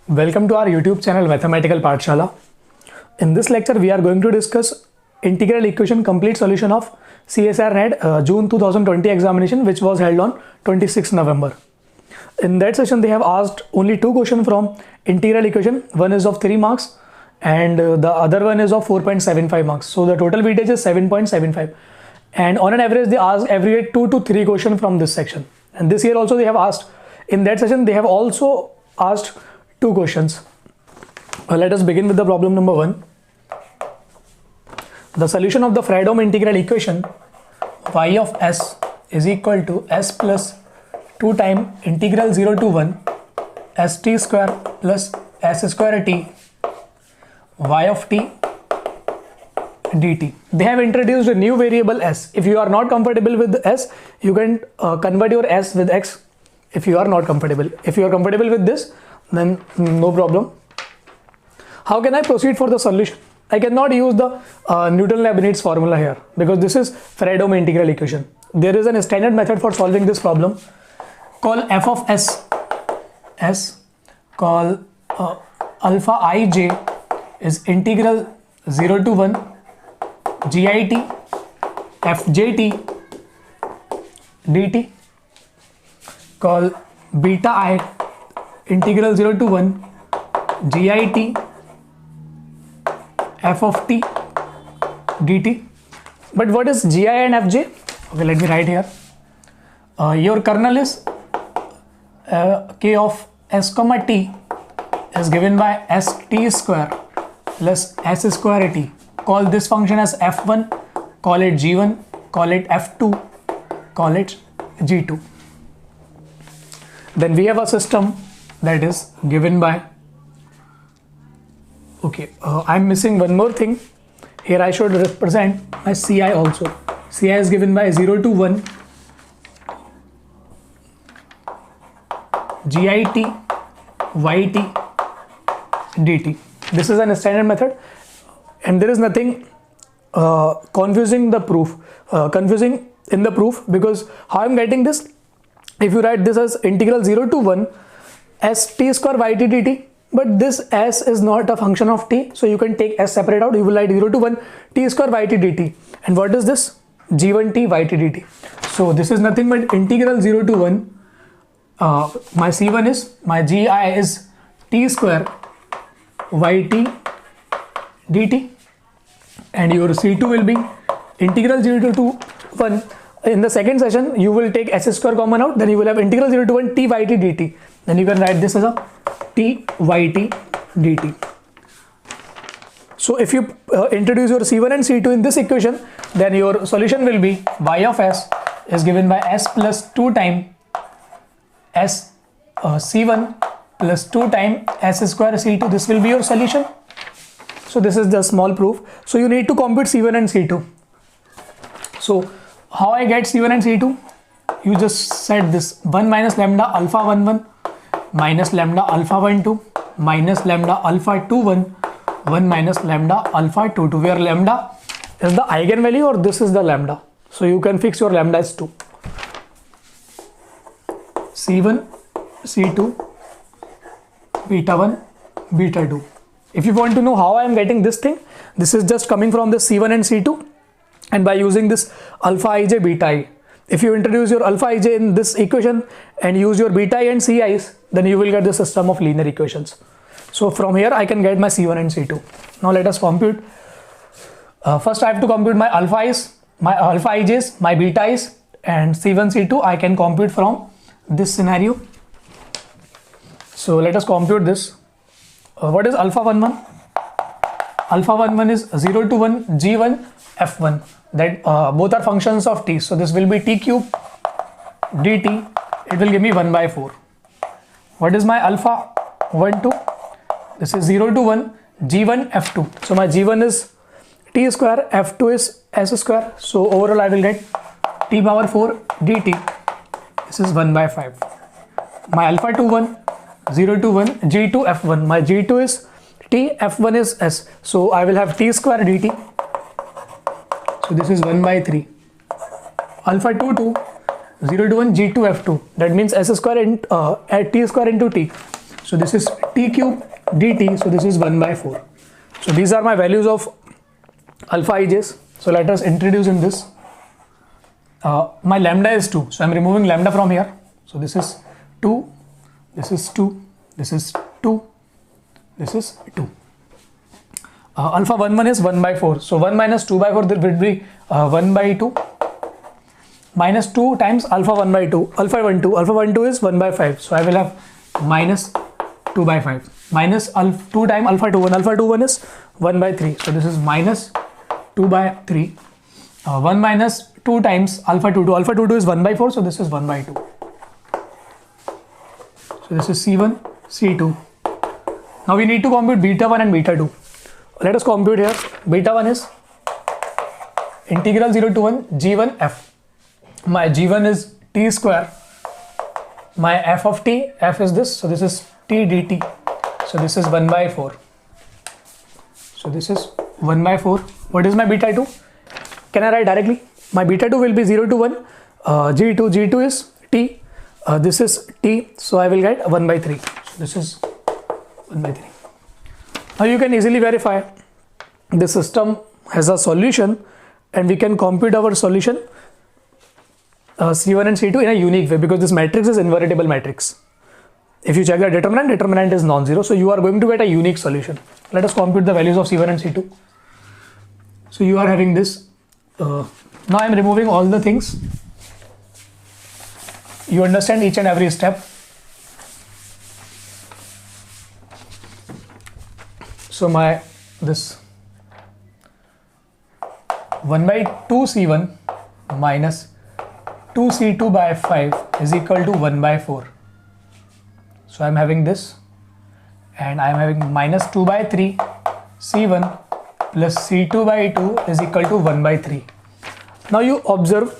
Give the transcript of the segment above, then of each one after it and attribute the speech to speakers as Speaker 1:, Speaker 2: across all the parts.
Speaker 1: Welcome to our YouTube channel Mathematical Pathshala. In this lecture, we are going to discuss integral equation complete solution of CSIR NET June 2020 examination, which was held on 26 November. In that session, they have asked only two questions from integral equation. One is of 3 marks and the other one is of 4.75 marks. So the total weightage is 7.75. And on an average, they ask every year 2 to 3 questions from this section. And this year also they have asked, in that session, they have also asked 2 questions. Let us begin with the problem number 1. The solution of the Fredholm integral equation y of s is equal to s plus 2 times integral 0 to 1 st square plus s square t y of t dt. They have introduced a new variable s. If you are not comfortable with s, you can convert your s with x if you are not comfortable. If you are comfortable with this, then no problem. How can I proceed for the solution? I cannot use the Newton-Leibniz formula here because this is Fredholm integral equation. There is a standard method for solving this problem. Call f of s, call alpha ij is integral 0 to 1 git fjt dt. Call beta I integral 0 to 1 git f of t dt. But what is gi and fj? Okay, let me write here. Your kernel is k of s comma t is given by st square plus s square t. Call this function as f1, call it g1, call it f2, call it g2. Then we have a system that is given by, okay, I'm missing one more thing. Here I should represent my Ci also. Ci is given by 0 to 1 git yt dt. This is a standard method and there is nothing confusing in the proof because how I'm getting this? If you write this as integral 0 to 1 st square yt dt, but this s is not a function of t, so you can take s separate out. You will write 0 to 1 t square yt dt. And what is this? g1 t yt dt. So this is nothing but integral 0 to 1. My c1 is, my gi is t square yt dt, and your c2 will be integral 0 to 1. In the second session, you will take s square common out, then you will have integral 0 to 1 t yt dt. Then you can write this as a t yt dt. So if you introduce your c1 and c2 in this equation, then your solution will be y of s is given by s plus 2 times s c1 plus 2 times s square c2. This will be your solution. So this is the small proof. So you need to compute c1 and c2. So how I get c1 and c2? You just said this 1 minus lambda alpha 1 1 minus lambda alpha 1 2 minus lambda alpha 2 1 1 minus lambda alpha 2 2, where lambda is the eigenvalue or this is the lambda. So you can fix your lambda as 2. C1, C2, beta 1, beta 2. If you want to know how I am getting this thing, this is just coming from the C1 and C2 and by using this alpha ij beta I. If you introduce your alpha ij in this equation and use your beta I and ci's, then you will get the system of linear equations. So from here I can get my C1 and C2. Now let us compute. First I have to compute my alpha i's, my alpha ij's, my beta i's, and C1, C2 I can compute from this scenario. So let us compute this. What is alpha 1 1? Alpha 1 1 is 0 to 1 g1 f1. That both are functions of t. So this will be t cube dt. It will give me 1 by 4. What is my alpha 1 2? This is 0 to 1 g1 f2. So my g1 is t square, f2 is s square. So overall I will get t power 4 dt. This is 1 by 5. My alpha 2 1 0 to 1 g2 f1. My g2 is t, f1 is s. So I will have t square dt. So this is 1 by 3. Alpha 2 2 0 to 1 g2 f2. That means s square at t square into t. So this is t cube dt. So this is 1 by 4. So these are my values of alpha ij's. So let us introduce in this. My lambda is 2. So I'm removing lambda from here. So this is 2, this is 2, this is 2, this is 2. Alpha 1 is 1 by 4. So 1 minus 2 by 4 that will be 1 by 2 minus 2 times alpha 1 by 2. Alpha 1 2. Alpha 1 2 is 1 by 5. So I will have minus 2 by 5 minus 2 times alpha 2 1. Alpha 2 1 is 1 by 3. So this is minus 2 by 3. 1 minus 2 times alpha 2 2. Alpha 2 2 is 1 by 4. So this is 1 by 2. So this is C1, C2. Now we need to compute beta 1 and beta 2. Let us compute here. Beta 1 is integral 0 to 1 g1 f. My g1 is t square. My f of t, f is this. So this is t dt. So this is 1 by 4. So this is 1 by 4. What is my beta 2? Can I write directly? My beta 2 will be 0 to 1. G2 is t. This is t. So I will get 1 by 3. So this is 1 by 3. Now you can easily verify the system has a solution, and we can compute our solution C1 and C2 in a unique way, because this matrix is invertible matrix. If you check the determinant is non-zero, so you are going to get a unique solution. Let us compute the values of C1 and C2. So you are having this. Now I am removing all the things. You understand each and every step. So my this 1 by 2 C1 minus 2 C2 by 5 is equal to 1 by 4. So I am having this, and I am having minus 2 by 3 C1 plus C2 by 2 is equal to 1 by 3. Now you observe,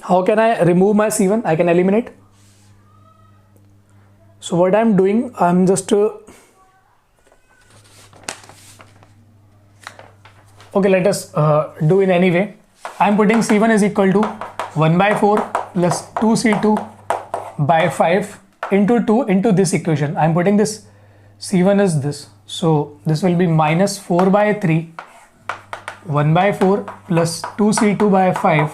Speaker 1: how can I remove my C1? I can eliminate. So what I am doing, I am just okay, let us do in any way. I am putting C1 is equal to 1 by 4 plus 2C2 by 5 into 2 into this equation. I am putting this C1 is this. So this will be minus 4 by 3, 1 by 4 plus 2C2 by 5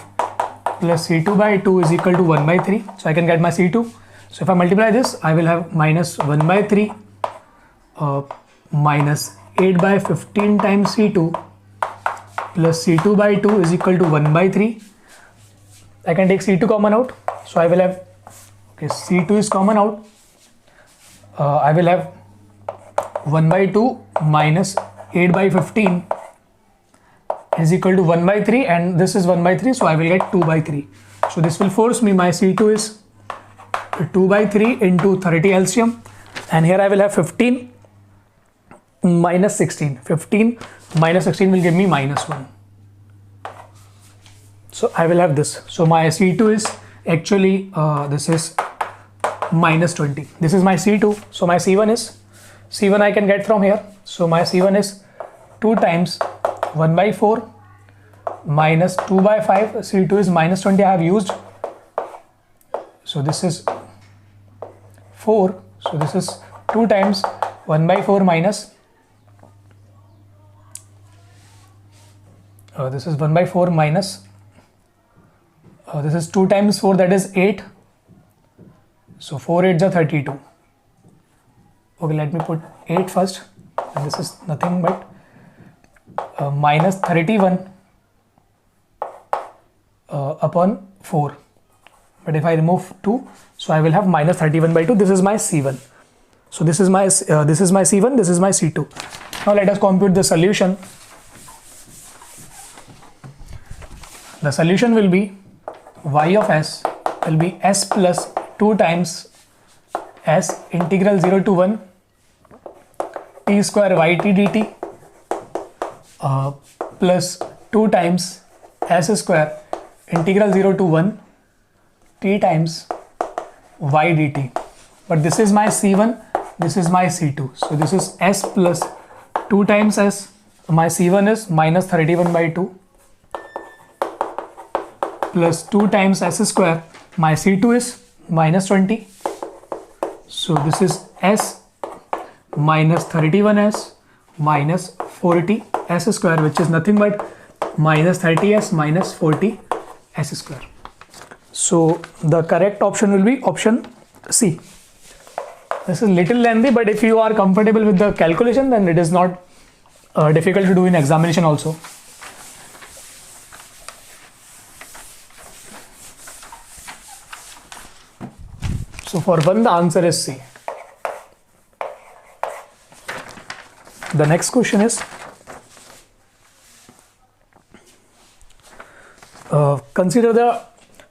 Speaker 1: plus C2 by 2 is equal to 1 by 3. So I can get my C2. So if I multiply this, I will have minus 1 by 3 minus 8 by 15 times C2 plus C2 by 2 is equal to 1 by 3. I can take C2 common out. So I will have, okay, C2 is common out. I will have 1 by 2 minus 8 by 15 is equal to 1 by 3, and this is 1 by 3. So I will get 2 by 3. So this will force me, my C2 is 2 by 3 into 30 LCM, and here I will have 15 minus 16. 15 minus 16 will give me minus 1. So I will have this. So my C2 is actually this is minus 20. This is my C2. So my C1 is, C1 I can get from here. So my C1 is 2 times 1 by 4 minus 2 by 5. C2 is minus 20 I have used. So this is 4. So this is 2 times 1 by 4 minus this is 1 by 4 minus this is 2 times 4, that is 8. So 4 8s are 32. Okay, let me put 8 first, and this is nothing but minus 31 upon 4. But if I remove 2, so I will have minus 31 by 2. This is my C1. So this is my C1, this is my C2. Now let us compute the solution. The solution will be y of s will be s plus 2 times s integral 0 to 1 t square yt dt plus 2 times s square integral 0 to 1 t times y dt. But this is my C1, this is my C2. So this is s plus 2 times s. My C1 is minus 31 by 2 plus 2 times s square. My C2 is minus 20. So this is s minus 31s minus 40s square, which is nothing but minus 30s minus 40s square. So the correct option will be option C. This is little lengthy, but if you are comfortable with the calculation, then it is not difficult to do in examination also. So for 1, the answer is C. The next question is, consider the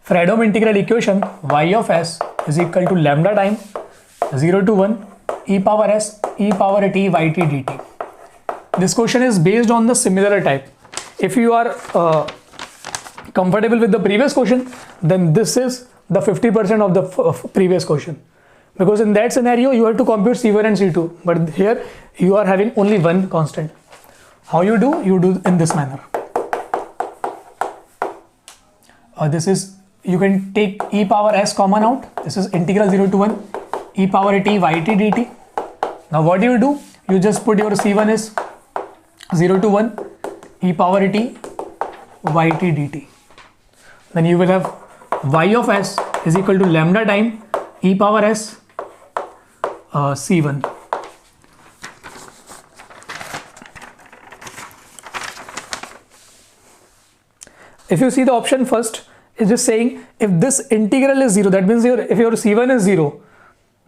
Speaker 1: Fredholm integral equation y of s is equal to lambda time 0 to 1 e power s e power t yt dt. This question is based on the similar type. If you are comfortable with the previous question, then this is the 50% of the previous question, because in that scenario you have to compute C1 and C2, but here you are having only one constant. How you do? You do in this manner. This is, you can take e power s common out. This is integral 0 to 1 e power t yt dt. Now what do? You just put your C1 is 0 to 1 e power t yt dt. Then you will have y of s is equal to lambda time e power s C1. If you see the option first, it's just saying if this integral is 0, that means if your C1 is 0,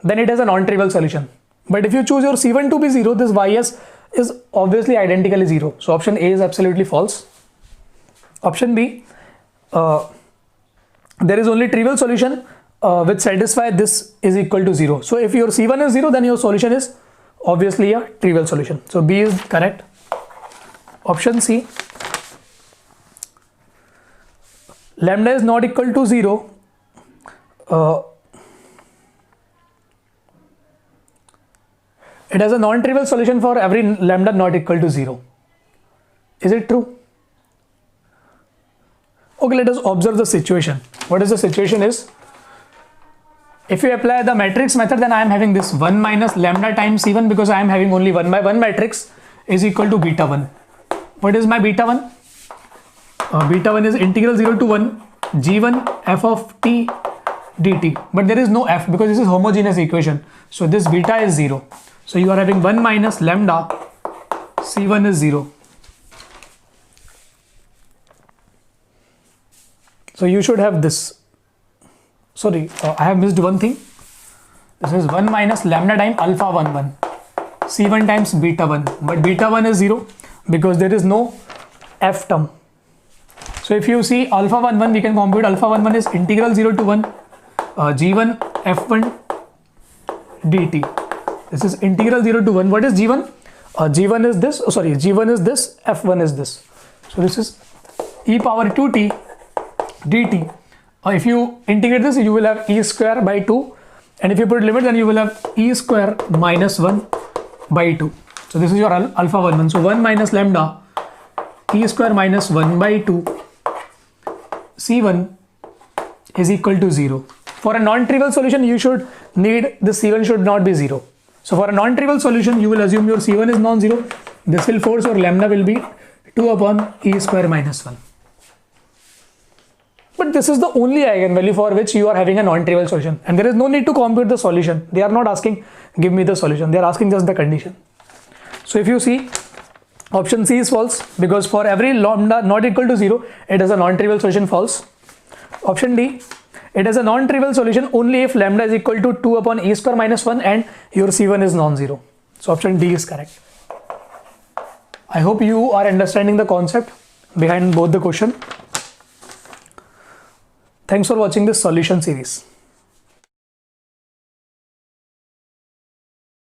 Speaker 1: then it has a non-trivial solution. But if you choose your C1 to be 0, this ys is obviously identically 0. So option A is absolutely false. Option B, there is only trivial solution which satisfy this is equal to 0. So if your C1 is 0, then your solution is obviously a trivial solution. So B is correct. Option C, lambda is not equal to 0. It has a non-trivial solution for every lambda not equal to 0. Is it true? Okay, let us observe the situation. What is the situation is, if you apply the matrix method, then I am having this 1 minus lambda times C1, because I am having only 1 by 1 matrix is equal to beta 1. What is my beta 1? Beta 1 is integral 0 to 1 g1 f of t dt, but there is no f because this is homogeneous equation. So this beta is 0. So you are having 1 minus lambda C1 is 0. So you should have this. Sorry, I have missed one thing. This is 1 minus lambda time alpha 1 1 C1 times beta 1, but beta 1 is 0 because there is no f term. So if you see alpha 1 1, we can compute alpha 1 1 is integral 0 to 1 g1 f1 dt. This is integral 0 to 1. What is g1? G1 is this, g1 is this, f1 is this. So this is e power 2t dt. If you integrate this, you will have e square by 2, and if you put limit, then you will have e square minus 1 by 2. So this is your alpha 1 1. So 1 minus lambda e square minus 1 by 2 C1 is equal to 0. For a non-trivial solution, you should need the C1 should not be 0. So for a non-trivial solution, you will assume your C1 is non-zero. This will force your lambda will be 2 upon e square minus 1. But this is the only eigenvalue for which you are having a non-trivial solution, and there is no need to compute the solution. They are not asking give me the solution, they are asking just the condition. So if you see, option C is false because for every lambda not equal to 0, it has a non-trivial solution, false. Option D, it has a non-trivial solution only if lambda is equal to 2 upon e square minus 1 and your C1 is non-zero. So option D is correct. I hope you are understanding the concept behind both the question. Thanks for watching this solution series.